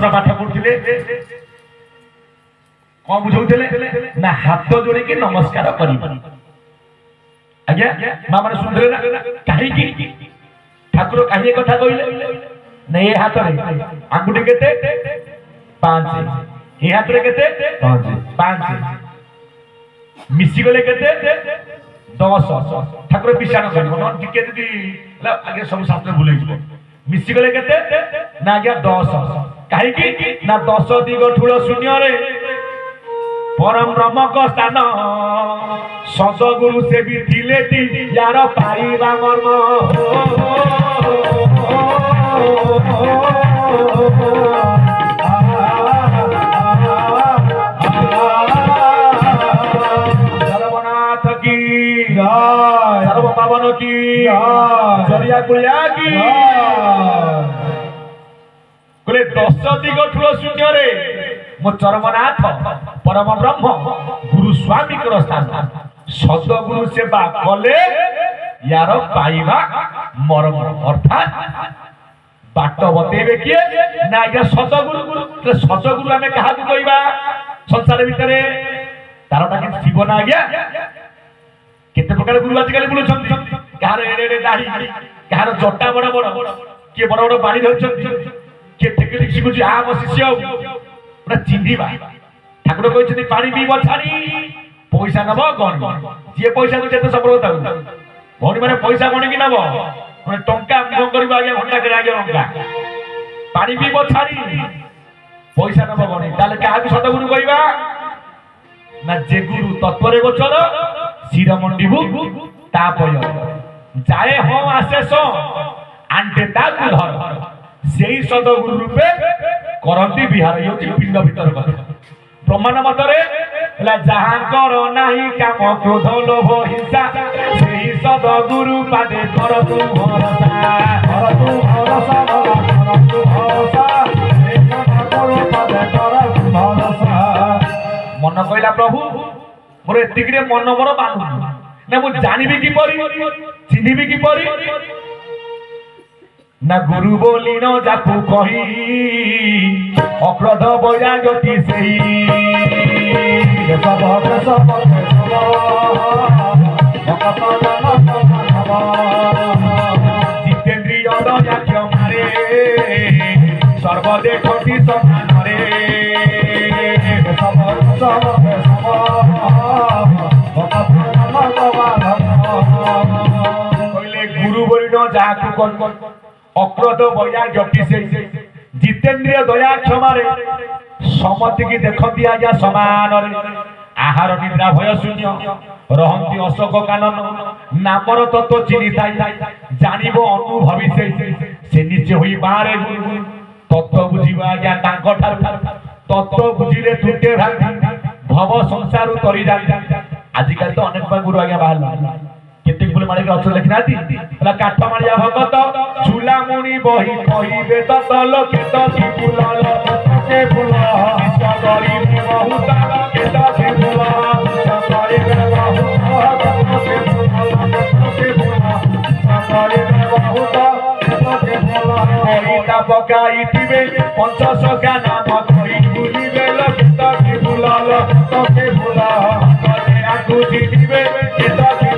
शास्त्र पाठ करथिले कौन बुझौथिले ना हाथ जोड़ी के नमस्कार करिबो आज्ञा मां माने सुनले ना काहे की ठाकुर काहे कथा कइले ना ए हाथ रे आंगुठी केते 5 ए हाथ रे केते 5 मिसी गले केते 10 ठाकुर विचार करिबो न टिके जदी आगे सब शास्त्र भूलै जिवो मिसी गले केते ना आज्ञा 10 काहे की ना 10 दिग ठुलो शून्य रे परम ब्रह्म को स्थान सतगुरु से भी थिले ती यार पाइबा मर्म सर्वनाथ की सर्व पावन की जरिया कुलिया की बोले 10 दिग ठुलो शून्य रे मो चरमनाथ परम ब्रह्म गुरु स्वामी को स्थान सतगुरु सेवा कले यार पाइबा मरम अर्थात बाट बतेबे किए ना आज्ञा सतगुरु सतगुरु आमे कहा को कहबा संसार भितरे तारटा कि शिव ना आज्ञा केते प्रकार गुरु आजकल बोलछन कार एडे एडे दाढ़ी कार जटा बड़ बड़ के बड़ बड़ बाणी धरछन के टेक्निक शिखुची आ म शिष्य पूरा चिन्हिबा ठाकुर कहते पानी पीब छाड़ी पैसा नब गण जी पैसा तो जेते सफलता भौणी मैंने पैसा गणिकी नब टंका कर आगे घंटा के आगे टंका पानी पीब छाड़ी पैसा नब गणी ताले क्या सतगुरु कहवा ना जे गुरु तत्व गोचर शिर मंडिबू तापय जाए हम आशेष आंटे ताकू धर से सतगुरु रूपे करती बिहार ये पिंड भीतर ब्रह्मांड मतरे जहाँ कर नहीं काम क्रोध लोभ हिंसा से सतगुरु पादे कर तू भरोसा मन कहला प्रभु मोर एतिक मन मोर मानु ना मु जानिबी कि परी चिन्हिबी कि परी ना गुरु बोली न जाकू कही अक्रोध बया गति सेही जितेन्द्रिय दयाख्य मारे सर्वदेखती समान रे कहले गुरु बोली न जाकू कौन अक्रोध बया गति से जितेन्द्रिय दया क्षमारे समति की देखती आज्ञा समान आहार निद्रा भय शून्य रहंती अशोक कानन नामर तत्व चिन्हि थाई जानिब अनुभवी से निजे होई बारे तत्व बुझिबा आज्ञा तांको ठार तत्व बुझिले तुटे भांति भव संसार तरी जाई आजिकल तो अनेक गुरु आज्ञा बाहर केते फूल मारे के अक्षर लिखना थी होला काठ मारिया भगत झूला मुनि बही कहिबे त तल केत की फूल के फूल सगरी में बहुत केत की फूल सगरी में बहुत के फूल के फूल सगरी में बहुत के फूल कहिता पकाई थिबे पंचसखा नाम कहि भूलिबे केत की फूल के फूल कने आकु दिबे केत की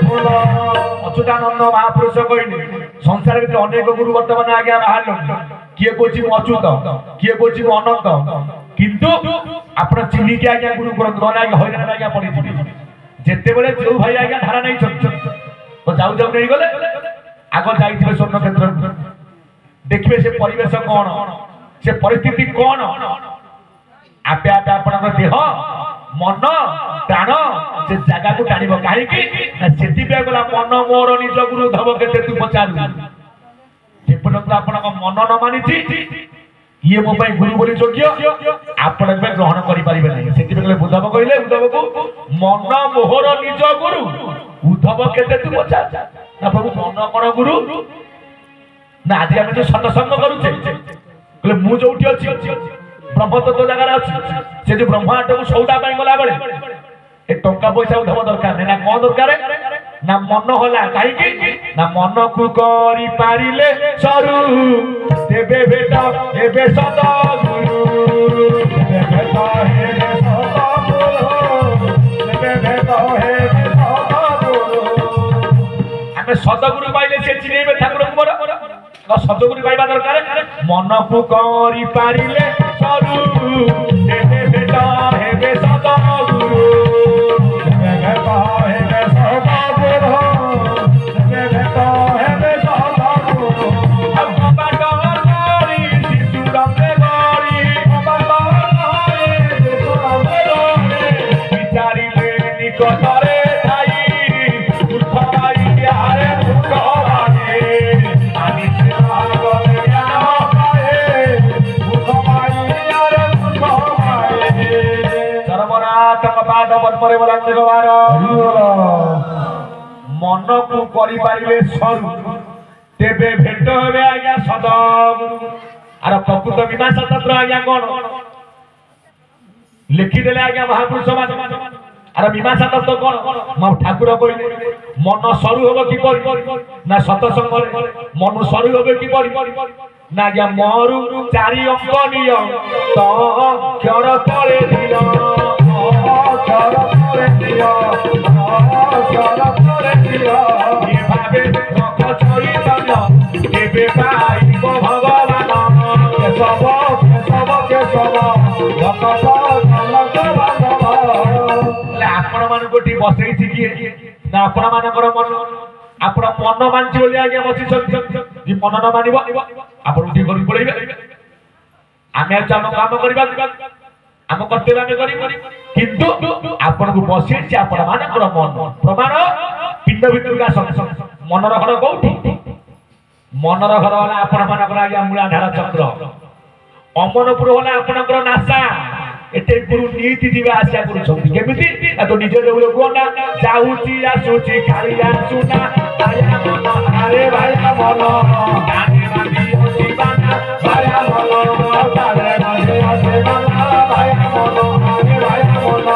फूल अच्युतानंद महापुरुष कहले संसार भीतर अनेक गुरु वर्तमान आज्ञा बाहर किए कोची अच्युत किए कोची अनंत किंतु आपण चिन्हि के आज्ञा गुरु करत आज्ञा हैरान आज्ञा पड़ी जेते बेले जो भाई आज्ञा धारा नहीं तो जाऊ जाऊ नहीं गले आगो जाइथिबे स्वर्ण क्षेत्र देखिबे से परिवेश कोन से परिस्थिति कोन आपे आपे आपण देह मन प्राण से जगह को टाणिब कहीं से गला मन मोर निज गुरु धब के तू पचारू जेपर्यंत आपण मन न मानी ये मो गुरु बोली योग्य आपण ग्रहण करि परिबे नहीं से उद्धव कहले उद्धव को मन मोहर निज गुरु उद्धव केते तू पचार ना प्रभु मन कोन गुरु ना आज आम जो सत्संग करुचे मु जो अच्छी ब्रह्म तत्व जगार अच्छी से जो ब्रह्मांड को सौदा गला बेले ए टंका पैसा उठब दरकार नहीं ना कौन दरकार ना मन होला कहीं ना मन को करी पारिले सरू तेबे भेट एबे सत गुरु तेबे भेट हेबे सत गुरु तेबे भेट हेबे सत गुरु आमे सत गुरु पाइले से चिनेबे ठाकुर को बड़ सतगुरु पाइबा दरकार मन को करी पारिले सरू तेबे भेट हेबे सत गुरु मन को करी पारिले सरू तेबे भेट हेबे आज्ञा सदगुरु आर प्रकृत विनाश तंत्र आज्ञा कौन लिखिदेले आज्ञा महापुरुष मान आर मीमांसा तत्व कौन ठाकुर कहले मन सरू होबो कि परि ना सतसंग मन सरू होबे कि परि ना आज्ञा मरु चारि अंक नियम तो क्षर तळे दियो क्षर तळे दियो क्षर तळे दियो ये भाबे रख छोई तन केबे पाइबो भगवान केशव केशव केशव भक्त आपण मान कोठी बसई किए ना आपण मानकर मन आपण मन मानछि बोली आगे बसी जे मन न मानिबो आपण उठी करि पड़ैबे आमे जानो काम करबा आम कर्तव्य आमे करि किंतु आपण को बसई जे आपण मानकर मन प्रमाण पिंड भितर का मन घर कोठी मन घर होला आपण मानकर आगे मूलाधार चक्र अमनपुर होला आपणकर नासा एते गुरु नीति जीवा आशा करूछंती केमिति तो निज देउल कोना जाउची आसुची खालिया सुना आया मन अरे भाया मन गाने बानी जीवाना भाया मन तारे माने आसे माना भाया मन अरे भाया मन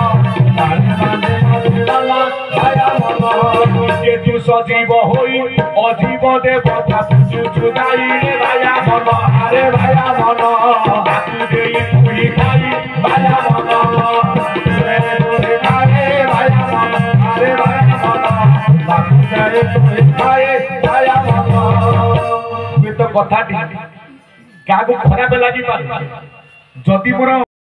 गाने बानी जीवाना भाया मन जे तू सजीव होई अजीव देवता पूजु जुदाई रे भाया मन अरे भाया मन आतु देई तुई खाई भाया मन रे भाया मन अरे भाया मन बाकु जाए तुई खाए भाया मन ये तो कथाटी कागु खराब लागि पारे जदि मोर